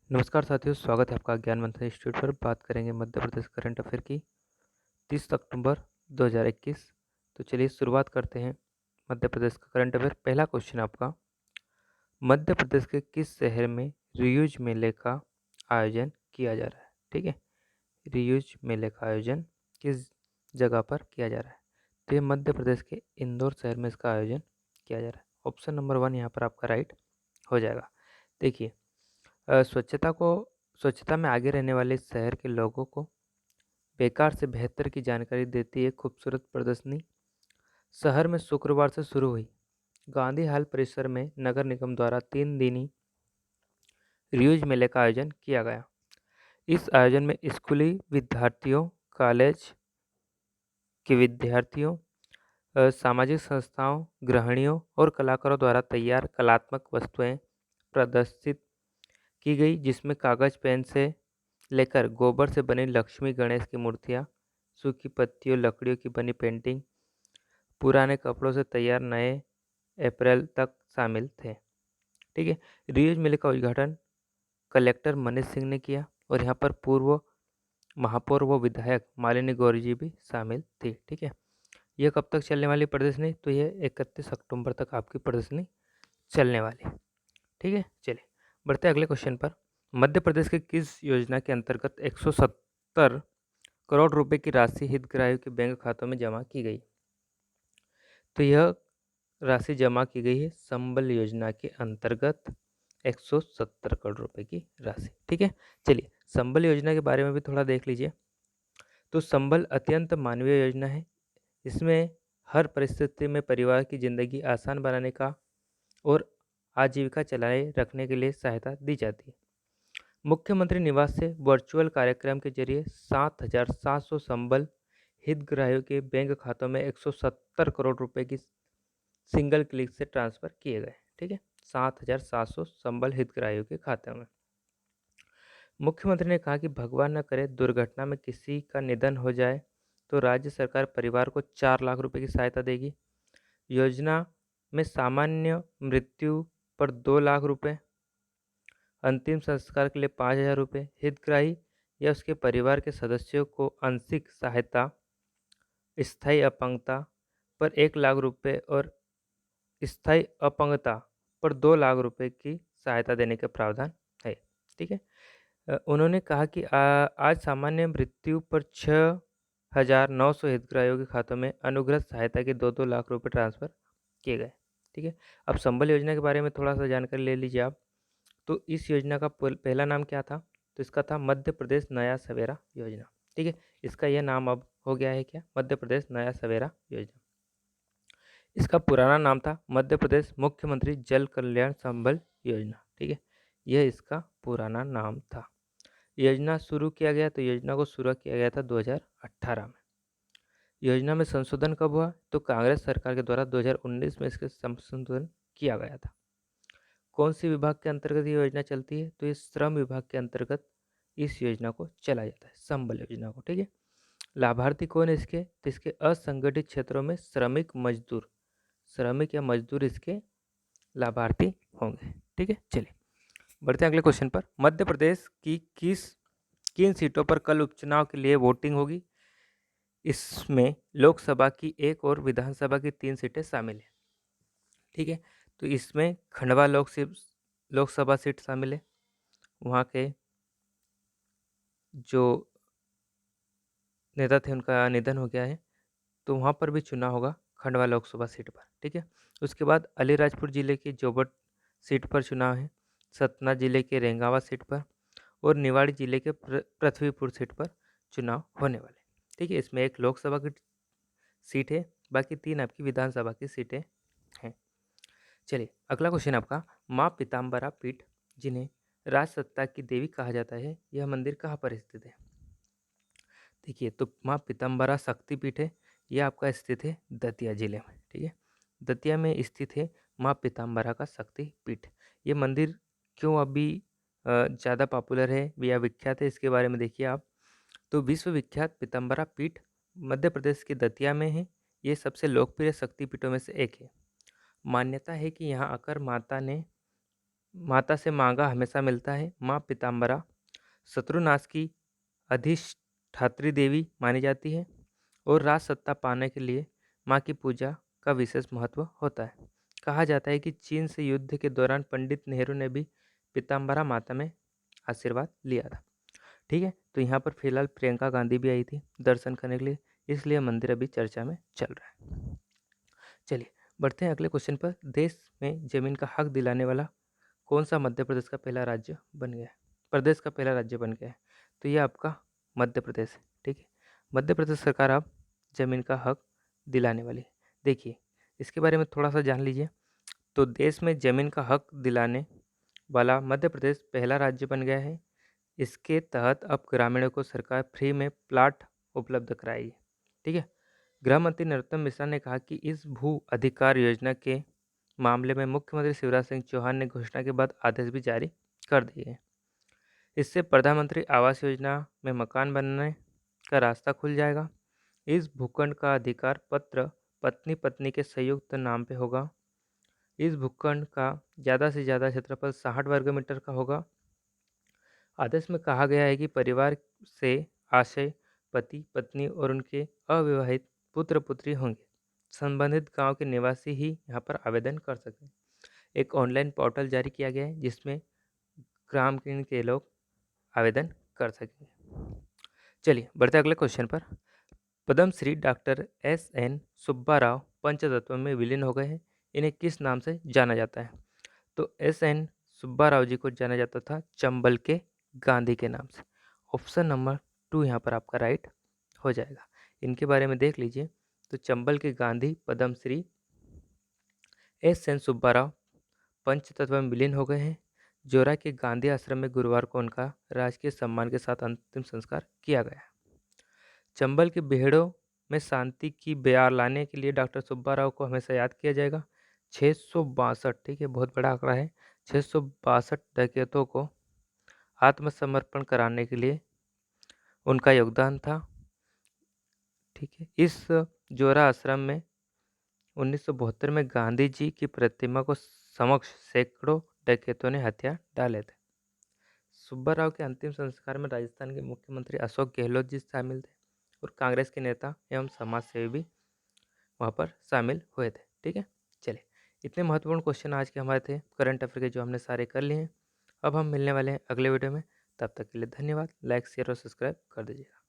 नमस्कार साथियों, स्वागत है आपका ज्ञान मंथन इंस्टीट्यूट पर। बात करेंगे मध्य प्रदेश करंट अफेयर की 30 अक्टूबर 2021। तो चलिए शुरुआत करते हैं मध्य प्रदेश का करंट अफेयर। पहला क्वेश्चन आपका, मध्य प्रदेश के किस शहर में रियूज मेले का आयोजन किया जा रहा है? ठीक है, रियूज मेले का आयोजन किस जगह पर किया जा रहा है? तो ये मध्य प्रदेश के इंदौर शहर में इसका आयोजन किया जा रहा है। ऑप्शन नंबर 1 यहाँ पर आपका राइट हो जाएगा। देखिए, स्वच्छता में आगे रहने वाले इस शहर के लोगों को बेकार से बेहतर की जानकारी देती है खूबसूरत प्रदर्शनी शहर में शुक्रवार से शुरू हुई। गांधी हाल परिसर में नगर निगम द्वारा 3 दिनी रियूज मेले का आयोजन किया गया। इस आयोजन में स्कूली विद्यार्थियों, कॉलेज के विद्यार्थियों, सामाजिक संस्थाओं, गृहिणियों और कलाकारों द्वारा तैयार कलात्मक वस्तुएं प्रदर्शित की गई, जिसमें कागज पेन से लेकर गोबर से बनी लक्ष्मी गणेश की मूर्तियाँ, सूखी पत्तियों लकड़ियों की बनी पेंटिंग, पुराने कपड़ों से तैयार नए अप्रैल तक शामिल थे। ठीक है, रियूज मेले का उद्घाटन कलेक्टर मनीष सिंह ने किया और यहाँ पर पूर्व महापौर व विधायक मालिनी गौरी जी भी शामिल थी। ठीक है, यह कब तक चलने वाली प्रदर्शनी? तो यह 31 अक्टूबर तक आपकी प्रदर्शनी चलने वाली। ठीक है, चलिए बढ़ते हैं अगले क्वेश्चन पर। मध्य प्रदेश के किस योजना के अंतर्गत 170 करोड़ रुपए की राशि हितग्राहियों के बैंक खातों में जमा की गई? तो यह राशि जमा की गई है संबल योजना के अंतर्गत 170 करोड़ रुपए की राशि। ठीक है, चलिए संबल योजना के बारे में भी थोड़ा देख लीजिए। तो संबल अत्यंत मानवीय योजना है। इसमें हर परिस्थिति में परिवार की जिंदगी आसान बनाने का और आजीविका चलाए रखने के लिए सहायता दी जाती है। मुख्यमंत्री निवास से वर्चुअल कार्यक्रम के जरिए 7,700 संबल हितग्राहियों के बैंक खातों में 170 करोड़ रुपए की सिंगल क्लिक से ट्रांसफर किए गए। ठीक है, 7,700 संबल हितग्राहियों के खाते में। मुख्यमंत्री ने कहा कि भगवान न करे दुर्घटना में किसी का निधन हो जाए तो राज्य सरकार परिवार को 4 लाख रुपए की सहायता देगी। योजना में सामान्य मृत्यु पर 2 लाख रुपए, अंतिम संस्कार के लिए 5,000 रुपये, हितग्राही या उसके परिवार के सदस्यों को आंशिक सहायता, स्थायी अपंगता पर 1 लाख रुपए और स्थायी अपंगता पर 2 लाख रुपए की सहायता देने का प्रावधान है। ठीक है, उन्होंने कहा कि आज सामान्य मृत्यु पर 6,900 हितग्राहियों के खातों में अनुग्रह सहायता के 2-2 लाख रुपए ट्रांसफर किए गए। ठीक है, अब संबल योजना के बारे में थोड़ा सा जानकारी ले लीजिए आप। तो इस योजना का पहला नाम क्या था? तो इसका था मध्य प्रदेश नया सवेरा योजना। ठीक है, इसका यह नाम अब हो गया है क्या? मध्य प्रदेश नया सवेरा योजना। इसका पुराना नाम था मध्य प्रदेश मुख्यमंत्री जल कल्याण संबल योजना। ठीक है, यह इसका पुराना नाम था। योजना शुरू किया गया, तो योजना को शुरू किया गया था 2018 में। योजना में संशोधन कब हुआ? तो कांग्रेस सरकार के द्वारा 2019 में इसके संशोधन किया गया था। कौन सी विभाग के अंतर्गत ये योजना चलती है? तो ये श्रम विभाग के अंतर्गत इस योजना को चलाया जाता है, संबल योजना को। ठीक है, लाभार्थी कौन है इसके? तो इसके असंगठित क्षेत्रों में श्रमिक या मजदूर इसके लाभार्थी होंगे। ठीक है, चलिए बढ़ते हैं अगले क्वेश्चन पर। मध्य प्रदेश की किन सीटों पर कल उपचुनाव के लिए वोटिंग होगी? इसमें लोकसभा की 1 और विधानसभा की 3 सीटें शामिल हैं। ठीक है, तो इसमें खंडवा लोकसभा सीट शामिल है। वहाँ के जो नेता थे उनका निधन हो गया है, तो वहाँ पर भी चुनाव होगा खंडवा लोकसभा सीट पर। ठीक है, उसके बाद अलीराजपुर जिले के जोबट सीट पर चुनाव है, सतना जिले के रेंगावा सीट पर और निवाड़ी जिले के पृथ्वीपुर सीट पर चुनाव होने वाले। ठीक है, इसमें 1 लोकसभा की सीट है, बाकी 3 आपकी विधानसभा की सीटें हैं। चलिए अगला क्वेश्चन आपका, माँ पीताम्बरा पीठ जिन्हें राजसत्ता की देवी कहा जाता है, यह मंदिर कहाँ पर स्थित है? देखिए, तो माँ पीताम्बरा शक्तिपीठ है, यह आपका स्थित है दतिया जिले में। ठीक है, दतिया में स्थित है माँ पीताम्बरा का शक्तिपीठ। ये मंदिर क्यों अभी ज़्यादा पॉपुलर है या विख्यात है, इसके बारे में देखिए आप। तो विश्वविख्यात पीताम्बरा पीठ मध्य प्रदेश के दतिया में है। ये सबसे लोकप्रिय शक्तिपीठों में से एक है। मान्यता है कि यहाँ आकर माता ने माता से मांगा हमेशा मिलता है। माँ पीताम्बरा शत्रुनाश की अधिष्ठात्री देवी मानी जाती है और राज सत्ता पाने के लिए माँ की पूजा का विशेष महत्व होता है। कहा जाता है कि चीन से युद्ध के दौरान पंडित नेहरू ने भी पीताम्बरा माता में आशीर्वाद लिया था। ठीक है, तो यहाँ पर फिलहाल प्रियंका गांधी भी आई थी दर्शन करने के लिए, इसलिए मंदिर अभी चर्चा में चल रहा है। चलिए बढ़ते हैं अगले क्वेश्चन पर। देश में जमीन का हक दिलाने वाला कौन सा मध्य प्रदेश का पहला राज्य बन गया है? प्रदेश का पहला राज्य बन गया है, तो ये आपका मध्य प्रदेश है। ठीक है, मध्य प्रदेश सरकार अब जमीन का हक दिलाने वाली है। देखिए इसके बारे में थोड़ा सा जान लीजिए। तो देश में जमीन का हक दिलाने वाला मध्य प्रदेश पहला राज्य बन गया है। इसके तहत अब ग्रामीणों को सरकार फ्री में प्लाट उपलब्ध कराएगी। ठीक है, गृह मंत्री नरोत्तम मिश्रा ने कहा कि इस भू अधिकार योजना के मामले में मुख्यमंत्री शिवराज सिंह चौहान ने घोषणा के बाद आदेश भी जारी कर दिए हैं। इससे प्रधानमंत्री आवास योजना में मकान बनने का रास्ता खुल जाएगा। इस भूखंड का अधिकार पत्र पत्नी पत्नी के संयुक्त नाम पे होगा। इस भूखंड का ज़्यादा से ज़्यादा क्षेत्रफल 60 वर्ग मीटर का होगा। आदेश में कहा गया है कि परिवार से आशय पति पत्नी और उनके अविवाहित पुत्र पुत्री होंगे। संबंधित गांव के निवासी ही यहां पर आवेदन कर सकते हैं। एक ऑनलाइन पोर्टल जारी किया गया है जिसमें ग्राम के लोग आवेदन कर सकेंगे। चलिए बढ़ते अगले क्वेश्चन पर। Padmashri doctor S N. सुब्बा राव पंचतत्व में विलीन हो गए हैं। इन्हें किस नाम से जाना जाता है? तो एस.एन. सुब्बा राव जी को जाना जाता था चंबल के गांधी के नाम से। ऑप्शन नंबर 2 यहाँ पर आपका राइट हो जाएगा। इनके बारे में देख लीजिए। तो चंबल के गांधी पद्मश्री एस.एन. सुब्बा राव पंचतत्व में विलीन हो गए हैं। जोरा के गांधी आश्रम में गुरुवार को उनका राजकीय सम्मान के साथ अंतिम संस्कार किया गया। चंबल के बेहड़ों में शांति की बयार लाने के लिए डॉक्टर सुब्बा राव को हमेशा याद किया जाएगा। 662, ठीक है, बहुत बड़ा आंकड़ा है। 662 डकैतों को आत्मसमर्पण कराने के लिए उनका योगदान था। ठीक है, इस जोरा आश्रम में 1972 में गांधी जी की प्रतिमा को समक्ष सैकड़ों डकैतों ने हथियार डाले थे। सुब्बा राव के अंतिम संस्कार में राजस्थान के मुख्यमंत्री अशोक गहलोत जी शामिल थे और कांग्रेस के नेता एवं समाज सेवी भी वहाँ पर शामिल हुए थे। ठीक है, चलिए इतने महत्वपूर्ण क्वेश्चन आज के हमारे थे करंट अफेयर के, जो हमने सारे कर लिए हैं। अब हम मिलने वाले हैं अगले वीडियो में। तब तक के लिए धन्यवाद। लाइक शेयर और सब्सक्राइब कर दीजिएगा।